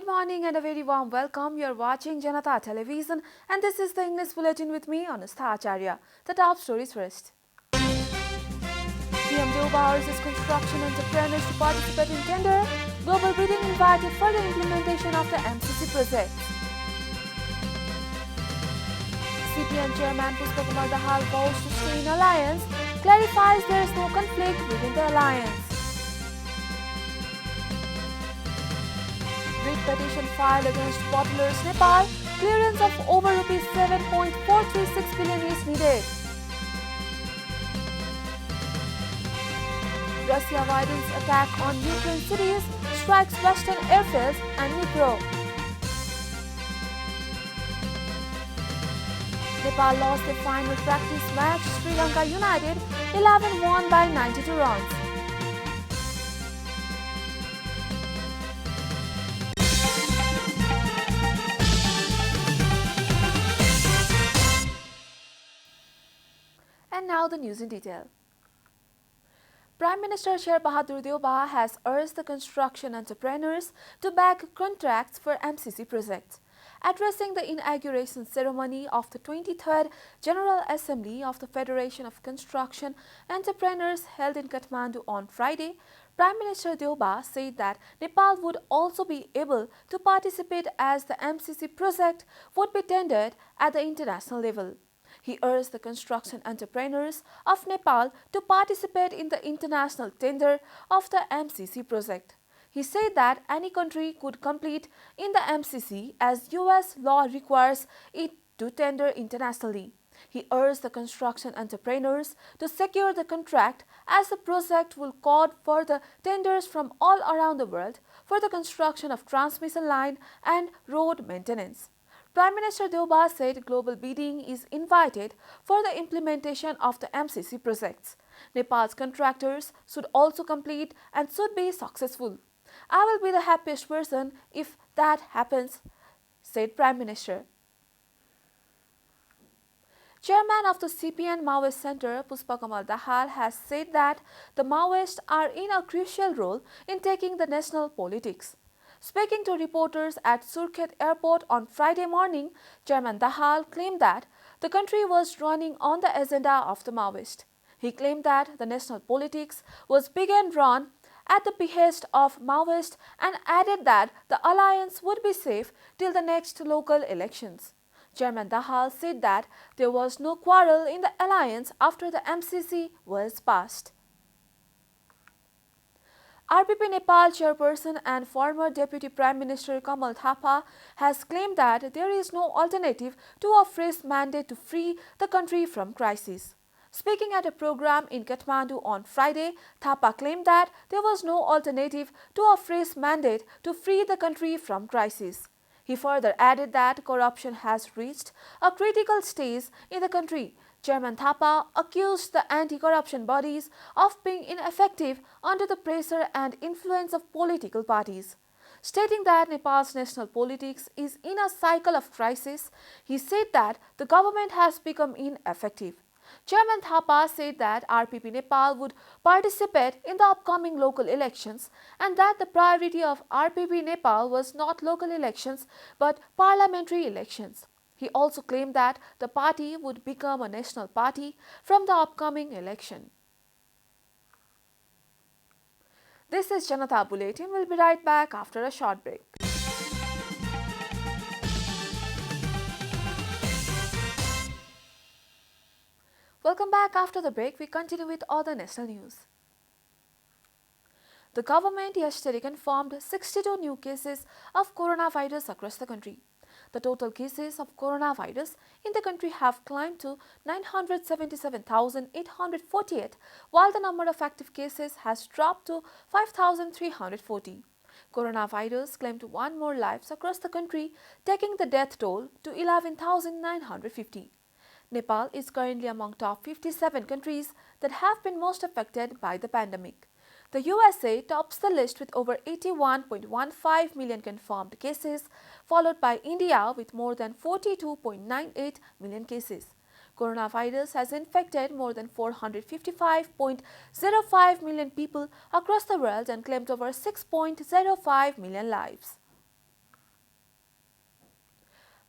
Good morning and a very warm welcome. You're watching Janata Television and this is the English Bulletin with me, Anustha Acharya. The top stories first. PM Deoba urges construction entrepreneurs to participate in tender. Global bidding invited for the implementation of the MCC project. CPN Chairman Pushpakumar Dahal vows to stay in alliance, clarifies there is no conflict within the alliance. Writ petition filed against Bottlers Nepal, clearance of over Rs 7.436 billion is needed. Russia widens attack on Ukraine cities, strikes Western airfields and Dnipro. Nepal lost the final practice match, Sri Lanka United 11 won by 92 runs. And now the news in detail. Prime Minister Sher Bahadur Deoba has urged the construction entrepreneurs to back contracts for MCC projects. Addressing the inauguration ceremony of the 23rd General Assembly of the Federation of Construction Entrepreneurs held in Kathmandu on Friday, Prime Minister Deoba said that Nepal would also be able to participate as the MCC project would be tendered at the international level. He urged the construction entrepreneurs of Nepal to participate in the international tender of the MCC project. He said that any country could compete in the MCC as US law requires it to tender internationally. He urged the construction entrepreneurs to secure the contract as the project will call for the tenders from all around the world for the construction of transmission line and road maintenance. Prime Minister Deoba said global bidding is invited for the implementation of the MCC projects. Nepal's contractors should also complete and should be successful. I will be the happiest person if that happens, said Prime Minister. Chairman of the CPN Maoist Center, Pushpakumar Dahal, has said that the Maoists are in a crucial role in taking the national politics. Speaking to reporters at Surkhet Airport on Friday morning, Chairman Dahal claimed that the country was running on the agenda of the Maoist. He claimed that the national politics was being run at the behest of Maoist and added that the alliance would be safe till the next local elections. Chairman Dahal said that there was no quarrel in the alliance after the MCC was passed. RPP Nepal chairperson and former Deputy Prime Minister Kamal Thapa has claimed that there is no alternative to a fresh mandate to free the country from crisis. Speaking at a program in Kathmandu on Friday, Thapa claimed that there was no alternative to a fresh mandate to free the country from crisis. He further added that corruption has reached a critical stage in the country. Chairman Thapa accused the anti-corruption bodies of being ineffective under the pressure and influence of political parties. Stating that Nepal's national politics is in a cycle of crisis, he said that the government has become ineffective. Chairman Thapa said that RPP Nepal would participate in the upcoming local elections and that the priority of RPP Nepal was not local elections but parliamentary elections. He also claimed that the party would become a national party from the upcoming election. This is Janata Bulletin. We'll be right back after a short break. Welcome back after the break. We continue with other national news. The government yesterday confirmed 62 new cases of coronavirus across the country. The total cases of coronavirus in the country have climbed to 977,848, while the number of active cases has dropped to 5,340. Coronavirus claimed 1 more lives across the country, taking the death toll to 11,950. Nepal is currently among top 57 countries that have been most affected by the pandemic. The USA tops the list with over 81.15 million confirmed cases, followed by India with more than 42.98 million cases. Coronavirus has infected more than 455.05 million people across the world and claimed over 6.05 million lives.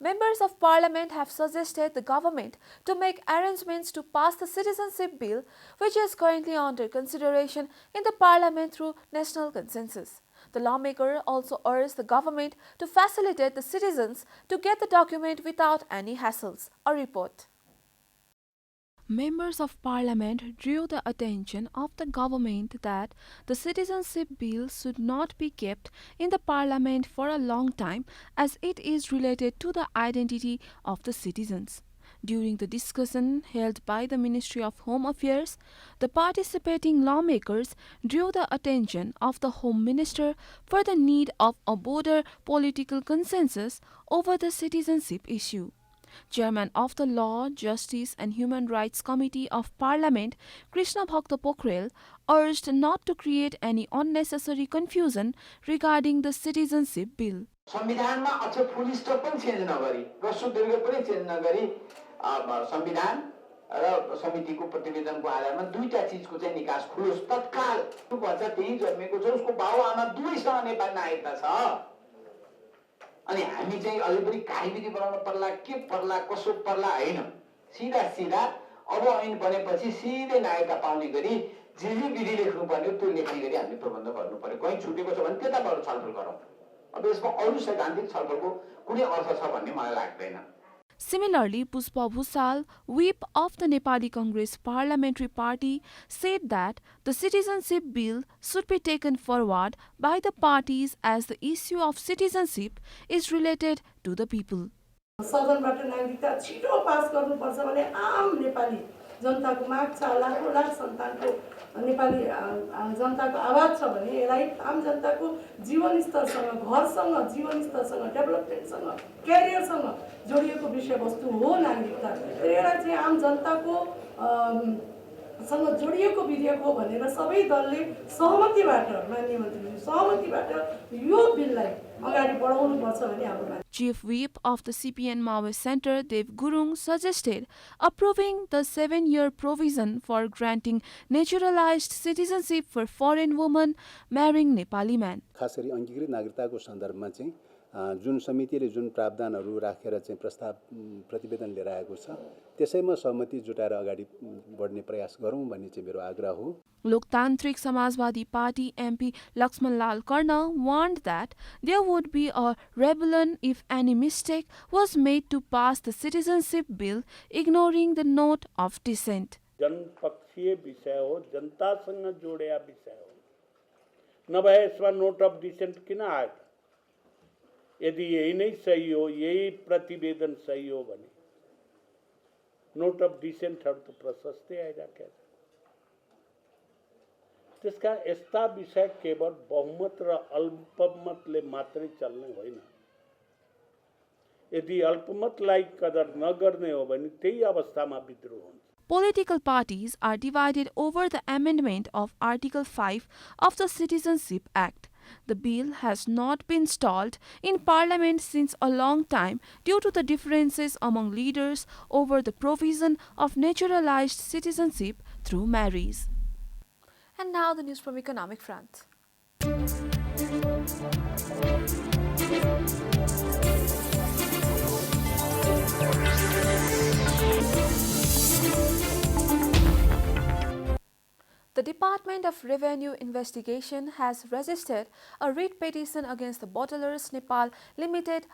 Members of Parliament have suggested the government to make arrangements to pass the citizenship bill, which is currently under consideration in the Parliament through national consensus. The lawmaker also urged the government to facilitate the citizens to get the document without any hassles. A report. Members of Parliament drew the attention of the government that the citizenship bill should not be kept in the Parliament for a long time as it is related to the identity of the citizens. During the discussion held by the Ministry of Home Affairs, the participating lawmakers drew the attention of the Home Minister for the need of a broader political consensus over the citizenship issue. Chairman of the Law, Justice and Human Rights Committee of Parliament, Krishna Bhakta Pokhrel, urged not to create any unnecessary confusion regarding the citizenship bill. संविधानमा अझ full स्टप पनि change नगरी ह्रस्व दीर्घ पनि change नगरी संविधान र समितिको प्रतिवेदनको आधारमा दुईटा चीजको चाहिँ निकास खुलोस् तत्काल त्यो बच्चा त्यही जन्मेको छ उसको बाबुआमा दुवैसँग नेपाली नागरिकता छ अनि हामी चाहिँ अलि पनि कार्यविधि बनाउन पर्ला के पर्ला कसो पर्ला हैन सीधा सीधा अब ऐन बनेपछि सिधै नागरिकता पाउने गरी जे विधि लेख्नु पर्ने त्यो लेख्ने गरी हामीले प्रबन्ध गर्नु पर्यो कहीं छुटेको छ भने त्यताबाट छलफल गरौँ अब यसमा अरु सैद्धान्तिक छलफलको कुनै अर्थ छ भन्ने मलाई लाग्दैन. Similarly, Pushpa Bhusal, whip of the Nepali Congress Parliamentary Party, said that the citizenship bill should be taken forward by the parties as the issue of citizenship is related to the people. सदनबाट नागरिकता छिटो पास गर्नुपर्छ भने आम नेपाली जनताको माग छ लाखौं लाख सन्तानको नेपाली जनताको आवाज छ भने यसलाई आम जनताको जीवन स्तरसँग घरसँग जीवन स्तरसँग डेभलपमेन्टसँग क्यारियरसँग जोडिएको विषयवस्तु हो नागरिकता र यसलाई चाहिँ आम जनताको सँग जोडिएको विधेयक हो भनेर सबै दलले सहमतिबाट माननीय मन्त्रीज्यू सहमतिबाट यो बिललाई अगाडि बढाउनु पर्छ भन्ने हाम्रो. Chief Whip of the CPN Maoist Center, Dev Gurung, suggested approving the 7-year provision for granting naturalized citizenship for foreign women marrying Nepali men. खास गरी अंगीकृत नागरिकताको सन्दर्भमा चाहिँ जुन समितिले जुन प्रावधानहरू राखेर चाहिँ प्रस्ताव प्रतिवेदन लिएर आएको छ त्यसैमा सहमति जुटाएर अगाडि बढ्ने प्रयास गरौँ भन्ने चाहिँ मेरो आग्रह हो. Loktantrik Samajwadi Party MP Lakshman Lal Karna warned that there would be a rebellion if any mistake was made to pass the citizenship bill, ignoring the note of dissent. जनपक्षीय विषय हो, जनतासँग जोडिया विषय हो, नभए यसमा नोट अफ डिसेन्ट किन आयो? यदि यही नै सही हो, यही प्रतिवेदन सही हो भने नोट अफ डिसेन्टहरु त प्रशस्तै आइराखेका छन्. त्यसका यस्ता विषय केवल बहुमत र अल्पमतले मात्रै चल्ने होइन. यदि अल्पमतलाई कदर नगर्ने हो भने त्यही अवस्थामा विद्रोह हुन्छ. Political parties are divided over the amendment of Article 5 of the Citizenship Act. The bill has not been stalled in Parliament since a long time due to the differences among leaders over the provision of naturalized citizenship through marriage. And now the news from economic front. The Department of Revenue Investigation has registered a writ petition against the Bottlers Nepal Limited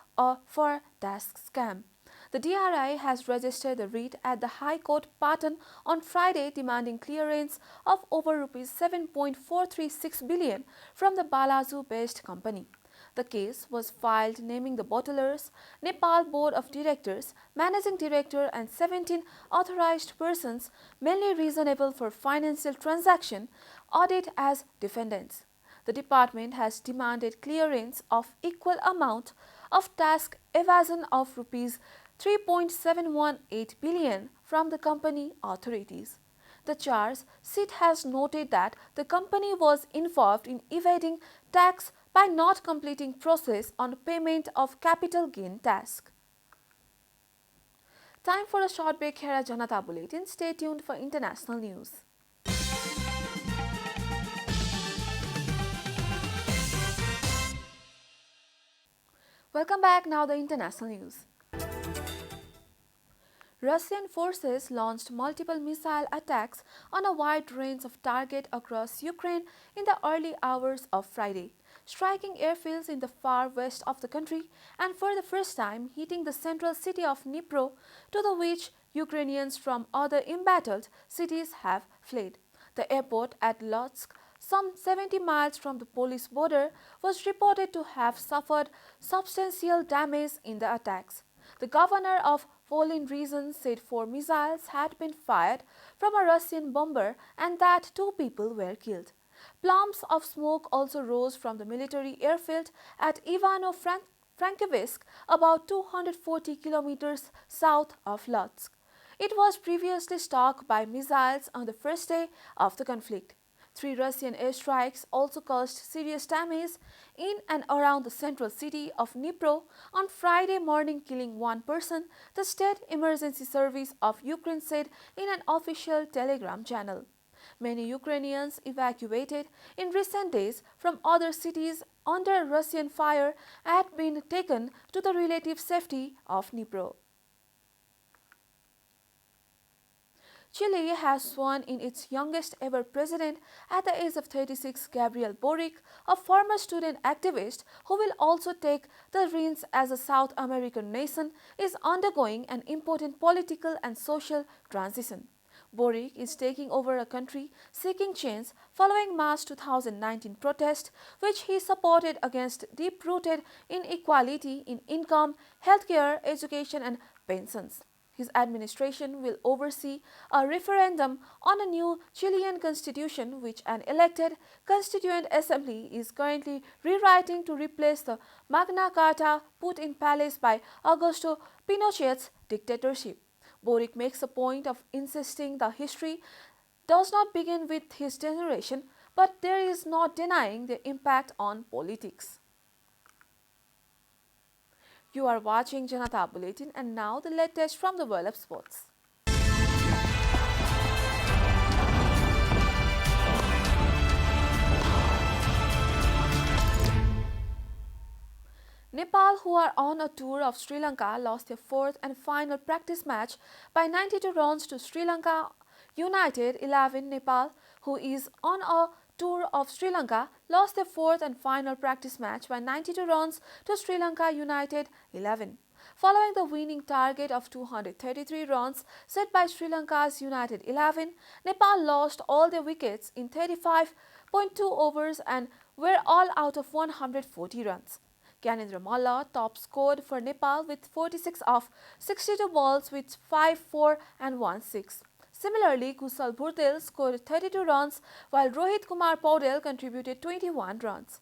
for tax scam. The DRI has registered the writ at the High Court Patan on Friday demanding clearance of over Rs 7.436 billion from the Balaju-based company. The case was filed naming the bottlers, Nepal Board of Directors, Managing Director and 17 authorized persons mainly reasonable for financial transaction audit as defendants. The department has demanded clearance of equal amount of tax evasion of Rs 3.718 billion from the company authorities. The charge sheet has noted that the company was involved in evading tax by not completing process on payment of capital gain tax. Time for a short break here at Janata Bulletin. Stay tuned for international news. Welcome back. Now the international news. Russian forces launched multiple missile attacks on a wide range of targets across Ukraine in the early hours of Friday, striking airfields in the far west of the country and for the first time hitting the central city of Dnipro, to which Ukrainians from other embattled cities have fled. The airport at Lutsk, some 70 miles from the Polish border, was reported to have suffered substantial damage in the attacks. The governor of Volyn region said 4 missiles had been fired from a Russian bomber and that 2 people were killed. Plumes of smoke also rose from the military airfield at Ivano-Frankivsk, about 240 kilometers south of Lutsk. It was previously struck by missiles on the first day of the conflict. 3 Russian airstrikes also caused serious damage in and around the central city of Dnipro on Friday morning, killing 1 person, the State Emergency Service of Ukraine said in an official Telegram channel. Many Ukrainians evacuated in recent days from other cities under Russian fire had been taken to the relative safety of Dnipro. Chile has sworn in its youngest ever president at the age of 36, Gabriel Boric, a former student activist who will also take the reins as a South American nation is undergoing an important political and social transition. Boric is taking over a country seeking change following March 2019 protest, which he supported against deep-rooted inequality in income, healthcare, education and pensions. His administration will oversee a referendum on a new Chilean constitution, which an elected Constituent Assembly is currently rewriting to replace the Magna Carta put in place by Augusto Pinochet's dictatorship. Boric makes a point of insisting the history does not begin with his generation, but there is not denying the impact on politics. You are watching Janata Bulletin, and now the latest from the world of sports. Nepal, who are on a tour of Sri Lanka, lost their 4th and final practice match by 92 runs to Sri Lanka United 11. Nepal, who is on a tour of Sri Lanka, lost their 4th and final practice match by 92 runs to Sri Lanka United 11. Following the winning target of 233 runs set by Sri Lanka's United 11, Nepal lost all their wickets in 35.2 overs and were all out of 140 runs. Gyanendra Malla top scored for Nepal with 46 of 62 balls with 5, 4 and 1 6. Similarly, Kusal Bhurtel scored 32 runs while Rohit Kumar Paudel contributed 21 runs.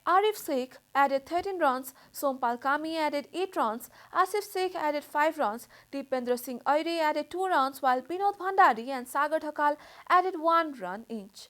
Arif Sheikh added 13 runs, Sompal Kami added 8 runs, Asif Sheikh added 5 runs, Deependra Singh Aire added 2 runs while Binod Bhandari and Sagar Thakal added 1 run each.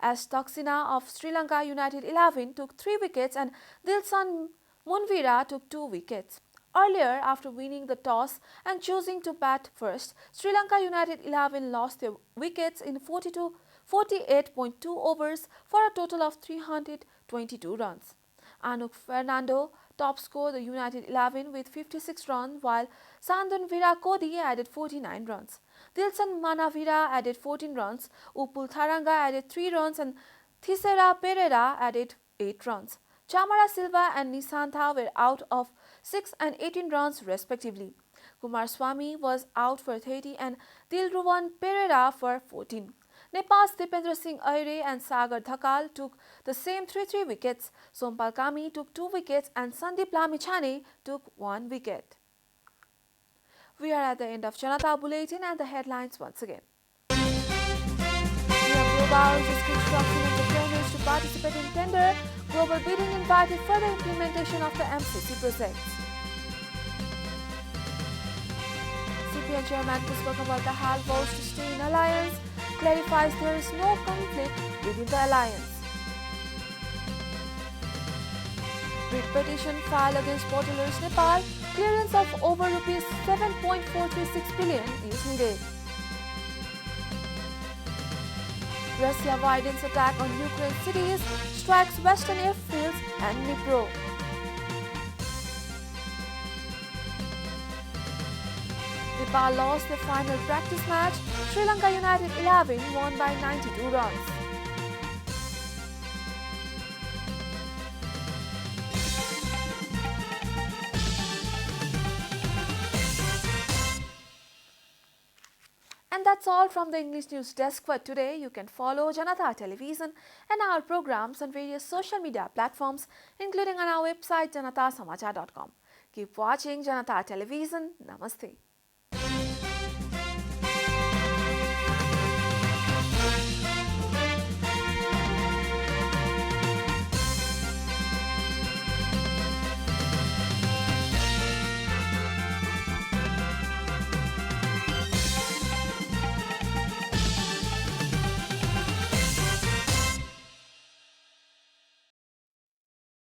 As Taksina of Sri Lanka United 11 took 3 wickets and Dilshan Munvira took 2 wickets. Earlier, after winning the toss and choosing to bat first, Sri Lanka United 11 lost their wickets in 48.2 overs for a total of 322 runs. Anuk Fernando top scored the United 11 with 56 runs while Sandun Virakodi added 49 runs. Dilshan Manavira added 14 runs, Upul Tharanga added 3 runs and Thisera Pereira added 8 runs. Chamara Silva and Nisantha were out of 6 and 18 runs respectively. Kumar Swamy was out for 30 and Dilruwan Pereira for 14. Nepal's Deependra Singh Aire and Sagar Thakal took the same 3 wickets. Sompal Kami took 2 wickets and Sandeep Lamichhane took 1 wicket. We are at the end of Janata Bulletin and the headlines once again. Global construction entrepreneurs to participate in tender. Global bidding invited further implementation of the MCC projects. CPN Chairman Pushpa Kamal Dahal vows to stay in alliance, clarifies there is no conflict within the alliance. Writ petition filed against bottlers Nepal, clearance of over rupees 7.436 billion is needed. Russia widens attack on Ukraine cities, strikes western airfields and Nepal lost their final practice match. Sri Lanka United 11 won by 92 runs. And that's all from the English News Desk for today. You can follow Janata Television and our programs on various social media platforms, including on our website janatasamachar.com. Keep watching Janata Television. Namaste.